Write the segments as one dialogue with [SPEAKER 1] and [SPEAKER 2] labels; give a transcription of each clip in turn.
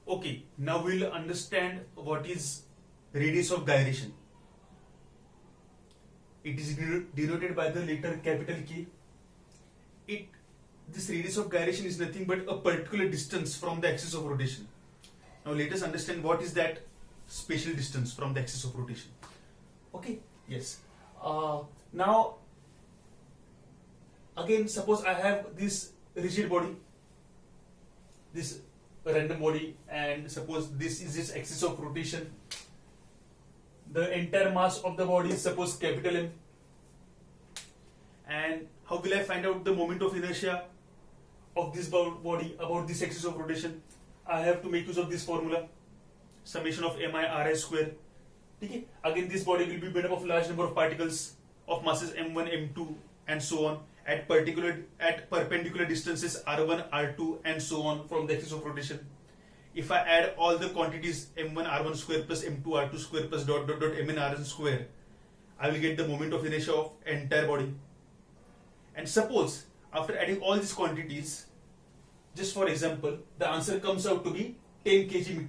[SPEAKER 1] Okay, now we'll understand what is radius of gyration. It is denoted by the letter capital K. This radius of gyration is nothing but a particular distance from the axis of rotation. Now let us understand what is that spatial distance from the axis of rotation. Okay, yes. Now again, suppose I have this rigid body, this random body, and suppose this is its axis of rotation. The entire mass of the body is suppose capital M. And how will I find out the moment of inertia of this body about this axis of rotation? I have to make use of this formula, summation of mi ri square. Okay? Again, this body will be made up of large number of particles of masses m1, m2, and so on at perpendicular distances r1, r2, and so on from the axis of rotation. If I add all the quantities m1 r1 square plus m2 r2 square plus dot dot dot mn rn square, I will get the moment of inertia of entire body. And suppose after adding all these quantities, just for example, the answer comes out to be 10 kg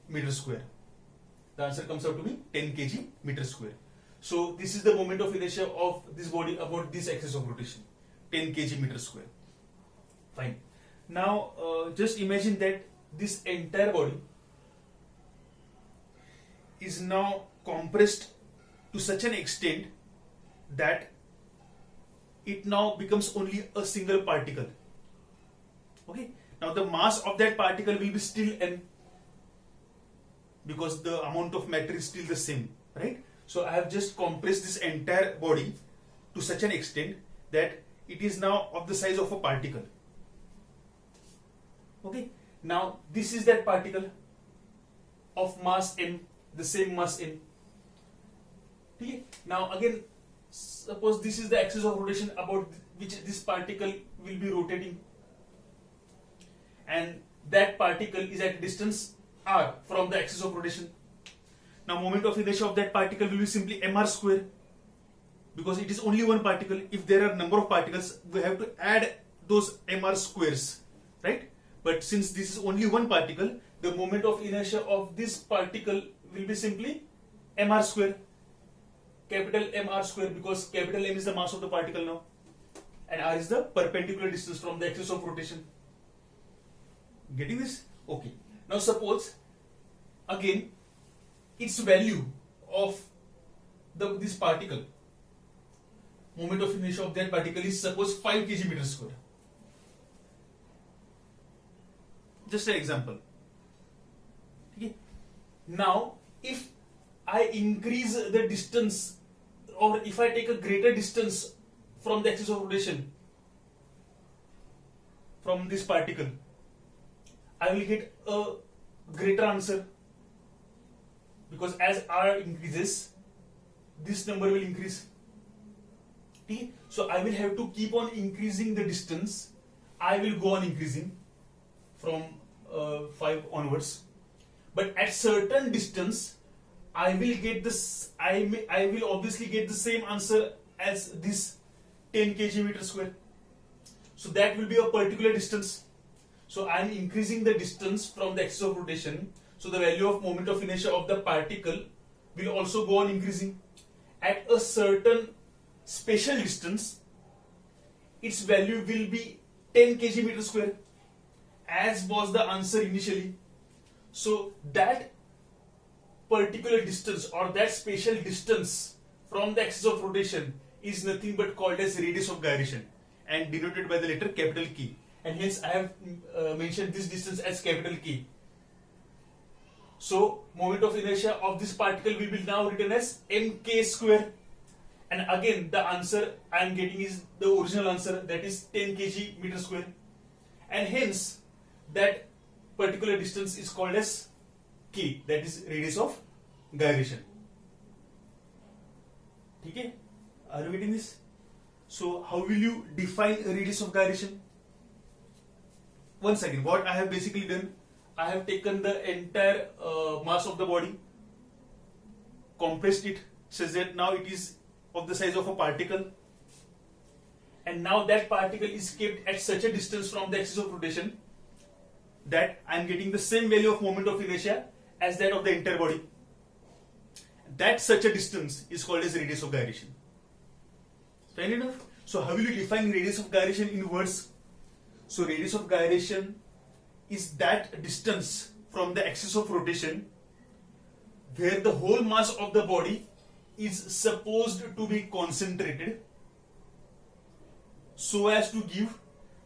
[SPEAKER 1] meter square. The answer comes out to be 10 kg meter square. So this is the moment of inertia of this body about this axis of rotation, 10 kg meter square. Fine. Now just imagine that this entire body is now compressed to such an extent that it now becomes only a single particle. Okay. Now the mass of that particle will be still m, because the amount of matter is still the same, right? So I have just compressed this entire body to such an extent that it is now of the size of a particle. Okay. Now this is that particle of mass m, the same mass m. Okay. Now again, suppose this is the axis of rotation about which this particle will be rotating, and that particle is at distance r from the axis of rotation. Now moment of inertia of that particle will be simply mr square, because it is only one particle. If there are number of particles, we have to add those mr squares, right? But since this is only one particle, the moment of inertia of this particle will be simply mr square, capital mr square, because capital M is the mass of the particle now, and r is the perpendicular distance from the axis of rotation. Getting this? Okay. Now suppose again its value of this particle, moment of inertia of that particle is suppose 5 kg meter square. Just an example. Okay. Now if I increase the distance, or if I take a greater distance from the axis of rotation from this particle, I will get a greater answer, because as r increases, this number will increase. Okay? So I will have to keep on increasing the distance. I will go on increasing from 5 onwards, but at certain distance I will get this. I will obviously get the same answer as this 10 kg meter square. So that will be a particular distance. So I am increasing the distance from the axis of rotation. So the value of moment of inertia of the particle will also go on increasing. At a certain spatial distance, its value will be 10 kg meter square, as was the answer initially. So that particular distance, or that spatial distance from the axis of rotation, is nothing but called as radius of gyration and denoted by the letter capital K. And hence I have mentioned this distance as capital K. So moment of inertia of this particle will be now written as mk square. And again the answer I am getting is the original answer, that is 10 kg meter square. And hence that particular distance is called as K, that is radius of gyration. Okay? Are you getting this? So how will you define a radius of gyration? Once again, what I have basically done, I have taken the entire mass of the body, compressed it such that now it is of the size of a particle, and now that particle is kept at such a distance from the axis of rotation that I am getting the same value of moment of inertia as that of the entire body. That such a distance is called as radius of gyration. Fair enough? So how will you define radius of gyration in words? So radius of gyration is that distance from the axis of rotation where the whole mass of the body is supposed to be concentrated so as to give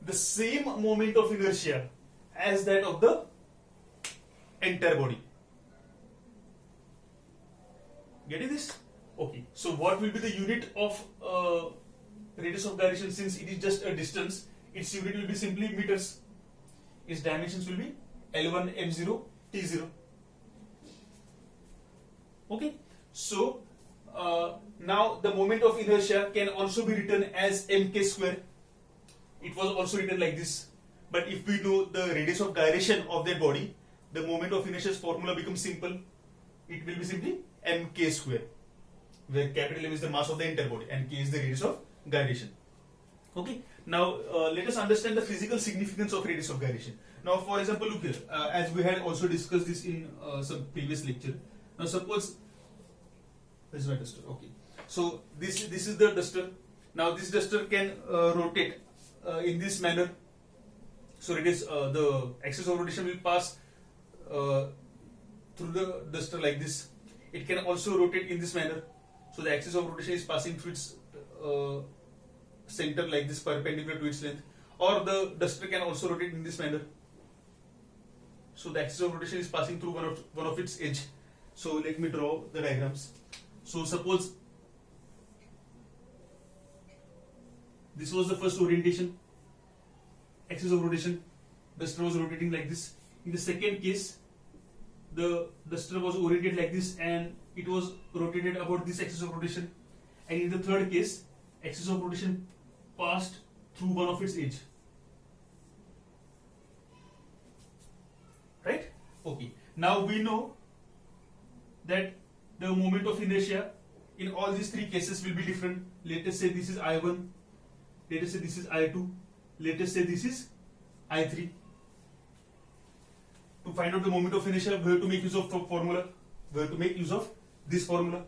[SPEAKER 1] the same moment of inertia as that of the entire body. Getting this? Okay. So what will be the unit of radius of gyration? Since it is just a distance, its unit will be simply meters. Its dimensions will be L1, M0, T0. Okay. So now the moment of inertia can also be written as mk square. It was also written like this. But if we know the radius of gyration of that body, the moment of inertia's formula becomes simple. It will be simply mk square, where capital M is the mass of the entire body and k is the radius of gyration. Okay. Now let us understand the physical significance of radius of gyration. Now, for example, look here, as we had also discussed this in some previous lecture. Now, suppose this is my duster. Okay. So this is the duster. Now this duster can rotate in this manner. So it is the axis of rotation will pass through the duster like this. It can also rotate in this manner. So the axis of rotation is passing through its center like this, perpendicular to its length. Or the duster can also rotate in this manner. So the axis of rotation is passing through one of its edge. So let me draw the diagrams. So suppose this was the first orientation, axis of rotation. Duster was rotating like this. In the second case, the duster was oriented like this and it was rotated about this axis of rotation. And in the third case, axis of rotation passed through one of its edge. Right? Okay. Now we know that the moment of inertia in all these three cases will be different. Let us say this is I1, let us say this is I2, let us say this is I3. To find out the moment of inertia, we have to make use of the formula. We have to make use of this formula.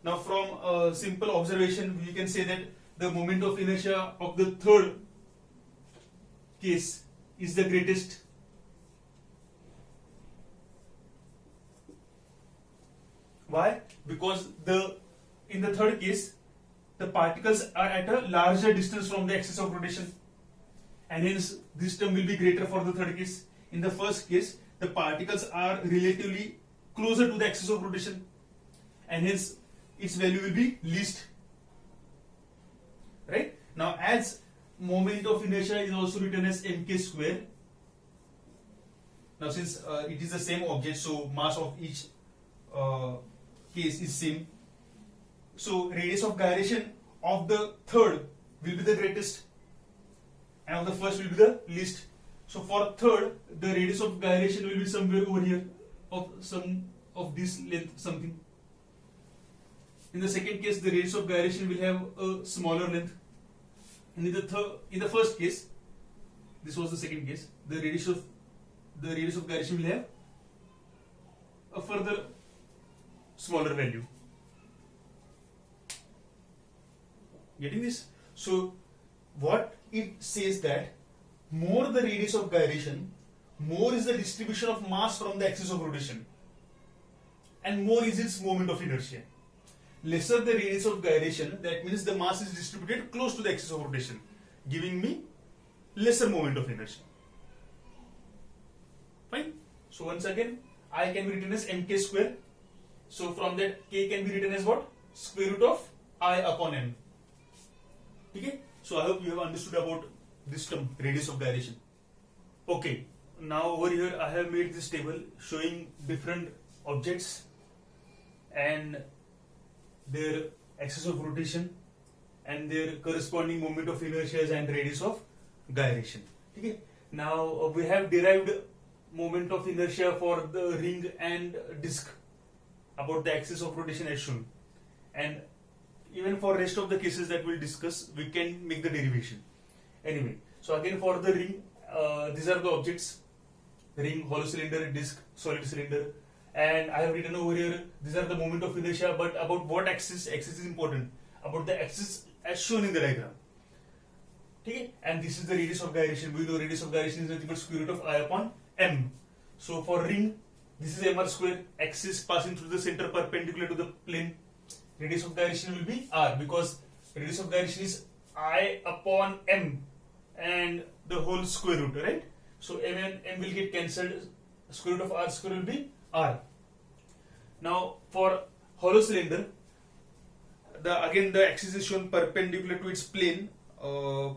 [SPEAKER 1] Now, from a simple observation, we can say that the moment of inertia of the third case is the greatest. Why? Because in the third case, the particles are at a larger distance from the axis of rotation, and hence this term will be greater for the third case. In the first case, the particles are relatively closer to the axis of rotation, and hence its value will be least. Right? Now, as moment of inertia is also written as mk square. Now, since it is the same object, so mass of each case is same. So radius of gyration of the third will be the greatest, and of the first will be the least. So for third, the radius of gyration will be somewhere over here, of some of this length something. In the second case, the radius of gyration will have a smaller length. And in the first case, this was the second case, the radius of gyration will have a further smaller value. Getting this? So what it says that more the radius of gyration, more is the distribution of mass from the axis of rotation, and more is its moment of inertia. Lesser the radius of gyration, that means the mass is distributed close to the axis of rotation, giving me lesser moment of inertia. Fine. So once again, I can be written as mk square. So from that, k can be written as what? Square root of I upon m. Okay. So I hope you have understood about this term, radius of gyration. Okay. Now over here, I have made this table showing different objects and their axis of rotation and their corresponding moment of inertia and radius of gyration. Okay. Now we have derived moment of inertia for the ring and disc about the axis of rotation as shown, and even for rest of the cases that we'll discuss, we can make the derivation. Anyway, so again for the ring, these are the objects ring, hollow cylinder, disc, solid cylinder. And I have written over here, these are the moment of inertia, but about what axis? Axis is important. About the axis as shown in the diagram. Okay? And this is the radius of gyration. We know radius of gyration is nothing but square root of I upon m. So for ring, this is mr square, axis passing through the center perpendicular to the plane. Radius of gyration will be r, because radius of gyration is I upon m and the whole square root, right? So m and m will get cancelled. Square root of r square will be r. Now for hollow cylinder, again the axis is shown perpendicular to its plane,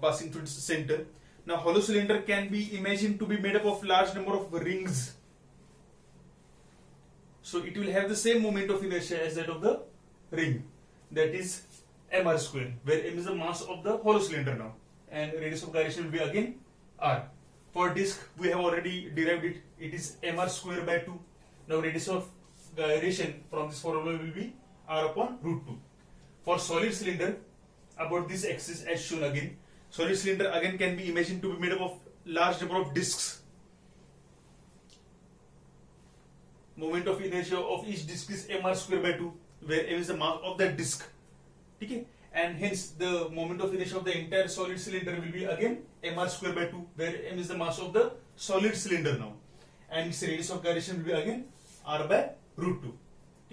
[SPEAKER 1] passing through its center. Now hollow cylinder can be imagined to be made up of large number of rings. So it will have the same moment of inertia as that of the ring, that is mr square, where m is the mass of the hollow cylinder now, and radius of gyration will be again r. For disc, we have already derived it. It is mr square by 2. Now radius of gyration from this formula will be r upon root 2. For solid cylinder, about this axis as shown again, solid cylinder again can be imagined to be made up of large number of discs. Moment of inertia of each disc is mr square by 2, where m is the mass of that disc. Okay? And hence the moment of inertia of the entire solid cylinder will be again mr square by 2, where m is the mass of the solid cylinder now, and its radius of gyration will be again r by root 2.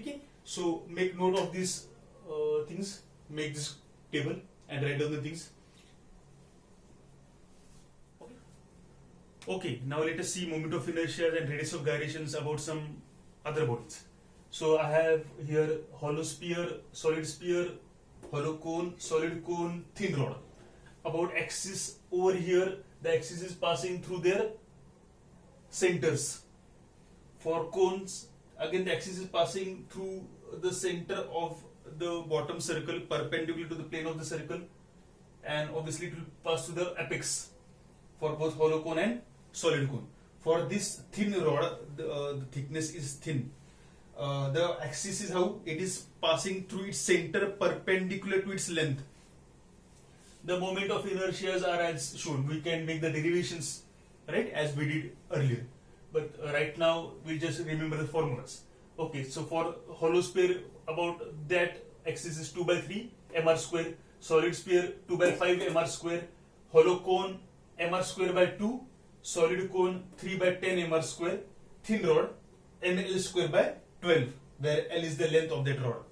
[SPEAKER 1] Okay? So make note of these things, make this table and write down the things. Okay, now let us see moment of inertia and radius of gyrations about some other bodies. So I have here hollow sphere, hollow cone, solid cone, thin rod. About axis over here, the axis is passing through their centers. For cones, again the axis is passing through the center of the bottom circle perpendicular to the plane of the circle, and obviously it will pass to the apex for both hollow cone and solid cone. For this thin rod, the thickness is thin. The axis is how it is passing through its center perpendicular to its length. The moment of inertias are as shown. We can make the derivations, right, as we did earlier. But right now we just remember the formulas. Okay, so for hollow sphere, about that axis is 2 by 3 mr square, solid sphere 2 by 5 mr square, hollow cone mr square by 2, solid cone 3 by 10 mr square, thin rod ml square by 12, where L is the length of that rod.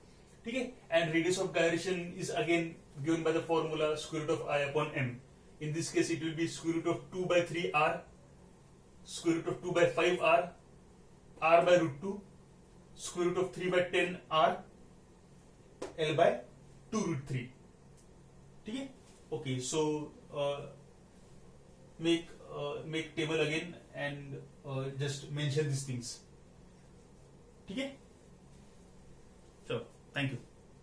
[SPEAKER 1] Okay? And radius of gyration is again given by the formula square root of I upon m. In this case it will be square root of 2 by 3 r, square root of 2 by 5 r, r by root 2, square root of 3 by 10 r, L by 2 root 3. Okay? Okay, so make table again and just mention these things. Okay? So, thank you.